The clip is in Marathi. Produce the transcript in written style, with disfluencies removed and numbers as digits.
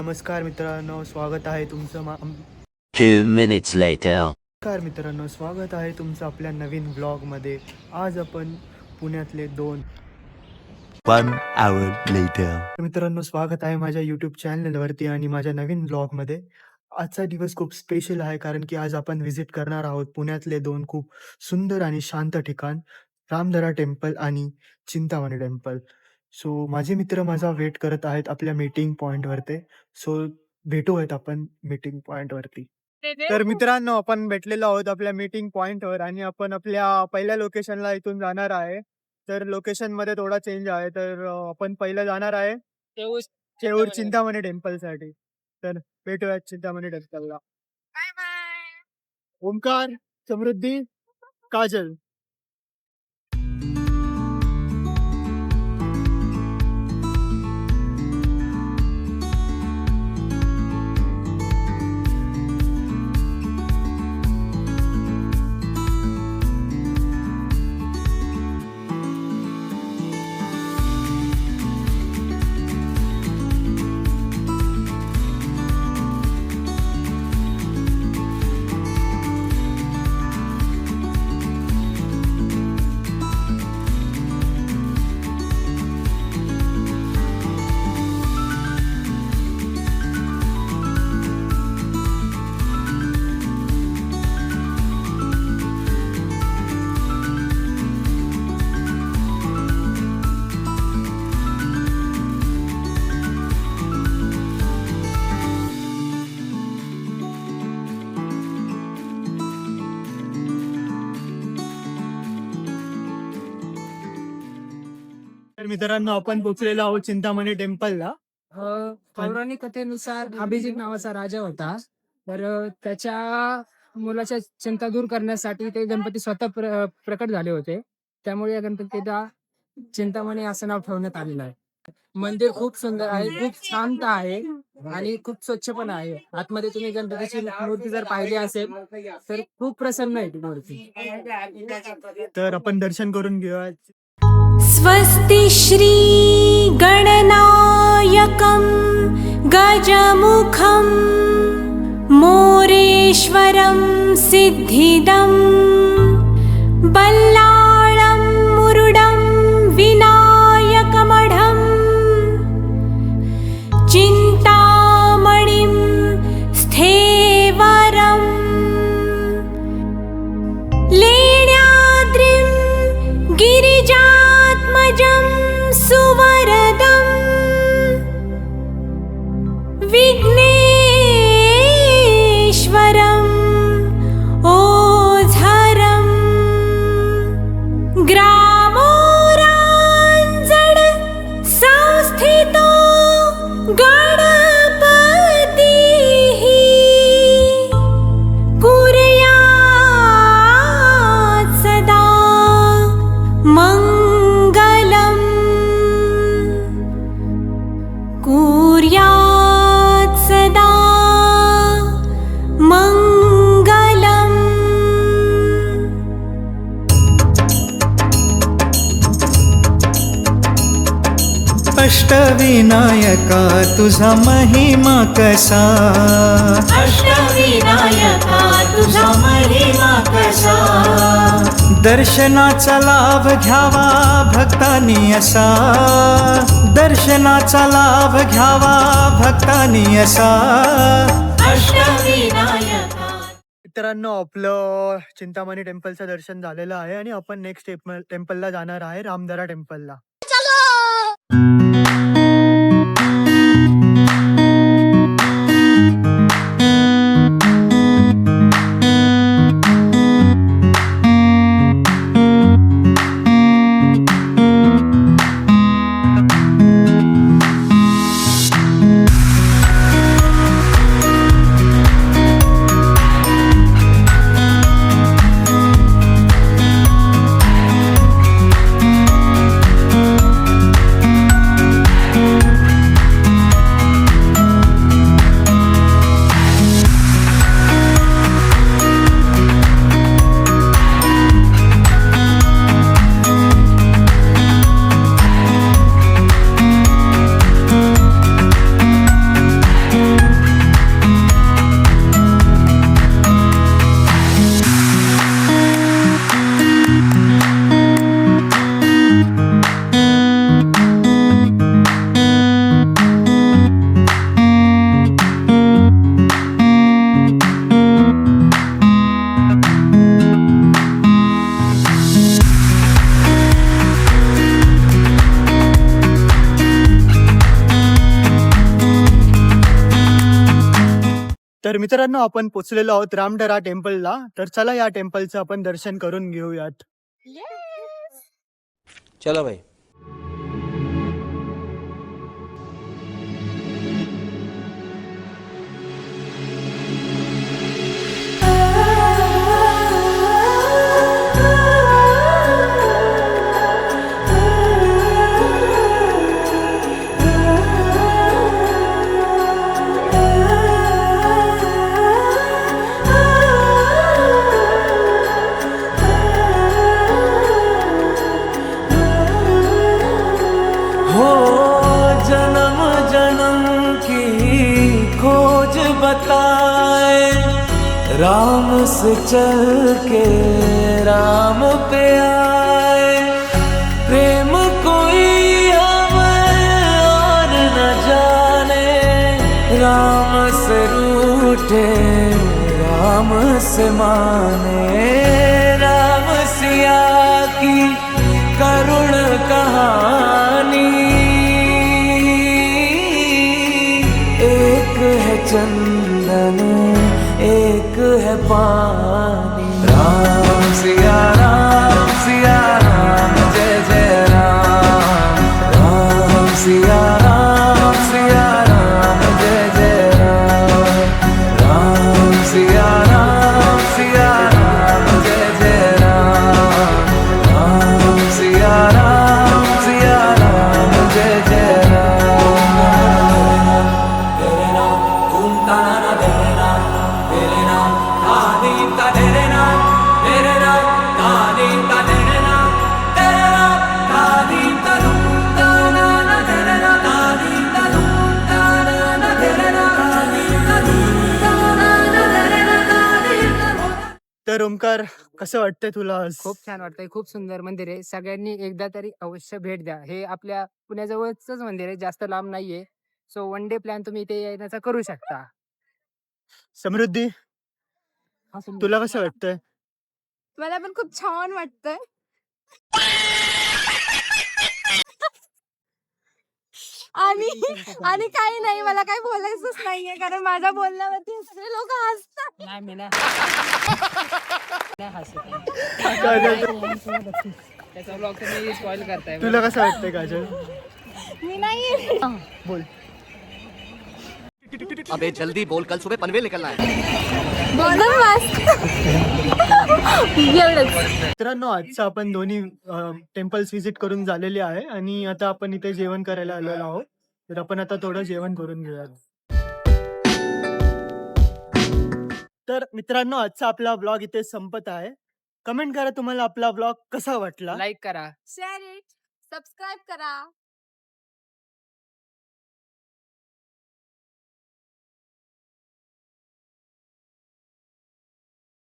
नमस्कार मित्रांनो, स्वागत आहे तुमचं 2 minutes later. नमस्कार मित्रांनो, स्वागत आहे तुमचं आपल्या नवीन व्लॉगमध्ये. आज आपण पुण्यातले 2 1 hour later. मित्रांनो, स्वागत आहे माझ्या यूट्यूब चॅनलवरती आणि माझ्या नवीन व्लॉगमध्ये. आजचा दिवस खूप स्पेशल आहे कारण की आज आपण व्हिजिट करणार आहोत पुण्यातले 2 खूप सुंदर आणि शांत ठिकाण, रामदरा टेम्पल आणि चिंतामणी टेम्पल. सो माझे मित्र माझा वेट करत आहेत आपल्या मीटिंग पॉईंटवरती. सो भेटूयात आपण मीटिंग पॉईंटवरती. तर मित्रांनो, आपण भेटलेलो आहोत आपल्या मीटिंग पॉइंटवर आणि आपण आपल्या पहिल्या लोकेशनला इथून जाणार आहे. तर लोकेशनमध्ये थोडा चेंज आहे. तर आपण पहिलं जाणार आहे शेऊर चिंतामणी टेम्पलसाठी. तर भेटूयात चिंतामणी टेम्पलला. ओमकार, समृद्धी, काजल. तर मित्रांनो, आपण पोचलेलो आहोत चिंतामणी टेम्पलला. पौराणिक कथेनुसार अभिजित नावाचा राजा होता. तर त्याच्या मुलाच्या चिंता दूर करण्यासाठी ते गणपती स्वतः प्रकट झाले होते. त्यामुळे या गणपतीला चिंतामणी असं नाव ठेवण्यात आलेलं आहे. मंदिर खूप सुंदर आहे, खूप शांत आहे आणि खूप स्वच्छ पण आहे. आतमध्ये तुम्ही गणपतीची मूर्ती जर पाहिली असेल तर खूप प्रसन्न आहे ती मूर्ती. तर आपण दर्शन करून घेऊया. स्वस्ति श्री गणनायकं गजमुखं मोरेश्वरं सिद्धिदं बल्लाळं मुरुडं विनायकमढं चिन्तामणिं स्थेवरं लेण्याद्रिं गिरिजात्मजं सुवरदं विघ्नेश्वरं ओझरं ग्रामोरांजण संस्थितो गणपतिः कुर्यात् सदा मङ्गलम् कुर्यात् सदा मङ्गलम्. अष्टविनायका तुझा महिमा कसा, अष्टविनायका तुझा महिमा कसा, दर्शनाचा लाभ घ्यावा भक्तांनी असा, दर्शनाचा लाभ घ्यावा भक्तांनी असा. अष्टविनायका. मित्रांनो, आपलं चिंतामणी टेम्पलचं दर्शन झालेलं आहे आणि आपण नेक्स्ट टेम्पलला जाणार आहे, रामदरा टेम्पलला. तर मित्रांनो, आपण पोहोचलेलो आहोत रामदरा टेम्पलला. तर चला या टेम्पलचं आपण दर्शन करून घेऊयात. चलो भाई. हो जन्म जन्म की खोज बताए, राम से चल के राम पे आए, प्रेम कोई हमें और न जाने, राम से रूठे राम से माने, राम सिया की करुण कहानी, एक है चंदन एक है पानी, राम सिया राम जय जय राम, राम सिया राम जय जय राम, राम सिया राम जय जय राम, राम सिया राम जय जय राम, तेरे नाम तुम ताना तेरे नाम आदि का तेरे नाम, तेरे नाम आदि का तेरे नाम, तेरे नाम आदि का तुम ताना तेरे नाम, आदि का तुम ताना तेरे नाम, आदि का तुम ताना तेरे नाम, आदि का. तर ओमकार, कसं वाटतंय तुला आज? खूप छान वाटतंय. खूप सुंदर मंदिर आहे. सगळ्यांनी एकदा तरी अवश्य भेट द्या. हे आपल्या पुण्याजवळचंच मंदिर आहे, जास्त लांब नाहीये. सो वन डे प्लॅन तुम्ही इथे येण्याचा करू शकता. समृद्धी, तुला कसं वाटतंय? मला पण खूप छान वाटतंय. आणि आणि काही नाही, मला काही बोलायचंच नाहीये कारण माझ्या बोलण्यावरती हे सगळे लोक हसतात. नाही मी नाही हसत आहे. त्याचा ब्लॉग तुम्ही स्पॉइल करताय. तुला कसं वाटतंय काजल? मी नाही बोल. अबे जल्दी बोल, कल सुबह पनवेल निकलना है. बोलून मस्त एवढंच. मित्रांनो, आजचं आपण दोन्ही टेम्पल्स व्हिजिट करून झालेले आहे आणि आता आपण इथे जेवण करायला आलेलो आहोत. तर आपण आता थोडं जेवण करून घेऊयात. तर मित्रांनो, आजचा आपला ब्लॉग इथे संपत आहे. कमेंट करा तुम्हाला आपला ब्लॉग कसा वाटला. लाईक करा. शेअर इट, सबस्क्राईब करा.